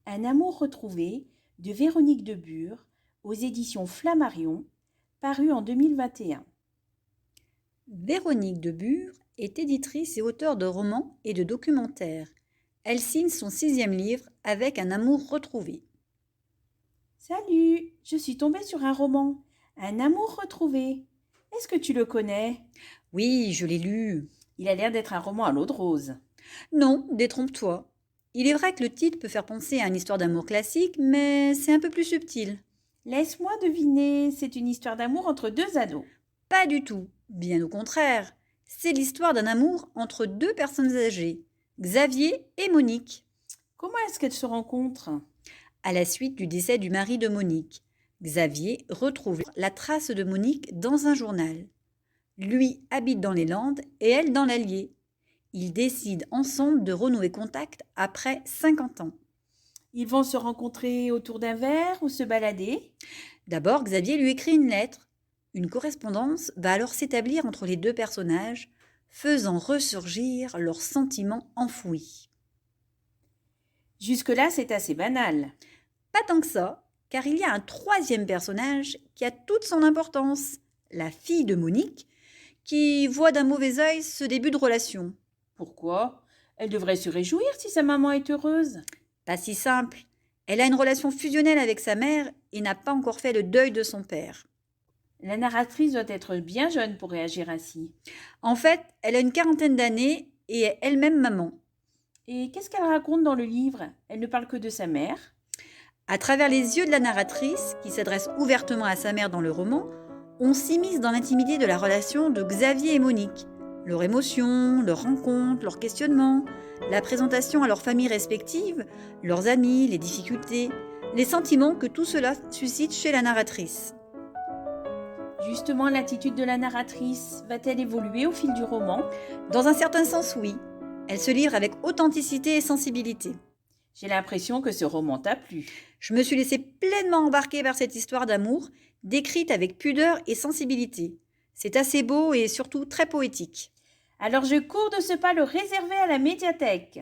Un amour retrouvé de Véronique Debure aux éditions Flammarion, paru en 2021. Véronique Debure est éditrice et auteure de romans et de documentaires. Elle signe son 6e livre avec Un amour retrouvé. Salut, je suis tombée sur un roman, Un amour retrouvé. Est-ce que tu le connais? Oui, je l'ai lu. Il a l'air d'être un roman à l'eau de rose. Non, détrompe-toi. Il est vrai que le titre peut faire penser à une histoire d'amour classique, mais c'est un peu plus subtil. Laisse-moi deviner, c'est une histoire d'amour entre deux ados. Pas du tout, bien au contraire. C'est l'histoire d'un amour entre deux personnes âgées, Xavier et Monique. Comment est-ce qu'elles se rencontrent? À la suite du décès du mari de Monique, Xavier retrouve la trace de Monique dans un journal. Lui habite dans les Landes et elle dans l'Allier. Ils décident ensemble de renouer contact après 50 ans. Ils vont se rencontrer autour d'un verre ou se balader? D'abord, Xavier lui écrit une lettre. Une correspondance va alors s'établir entre les deux personnages, faisant ressurgir leurs sentiments enfouis. Jusque-là, c'est assez banal. Pas tant que ça, car il y a un troisième personnage qui a toute son importance, la fille de Monique, qui voit d'un mauvais œil ce début de relation. Pourquoi? Elle devrait se réjouir si sa maman est heureuse. Pas si simple. Elle a une relation fusionnelle avec sa mère et n'a pas encore fait le deuil de son père. La narratrice doit être bien jeune pour réagir ainsi. En fait, elle a une quarantaine d'années et est elle-même maman. Et qu'est-ce qu'elle raconte dans le livre? Elle ne parle que de sa mère. À travers les yeux de la narratrice, qui s'adresse ouvertement à sa mère dans le roman, on s'immisce dans l'intimité de la relation de Xavier et Monique. Leurs émotions, leurs rencontres, leurs questionnements, la présentation à leurs familles respectives, leurs amis, les difficultés, les sentiments que tout cela suscite chez la narratrice. Justement, l'attitude de la narratrice va-t-elle évoluer au fil du roman? Dans un certain sens, oui. Elle se livre avec authenticité et sensibilité. J'ai l'impression que ce roman t'a plu. Je me suis laissée pleinement embarquer par cette histoire d'amour, décrite avec pudeur et sensibilité. C'est assez beau et surtout très poétique. Alors je cours de ce pas le réserver à la médiathèque.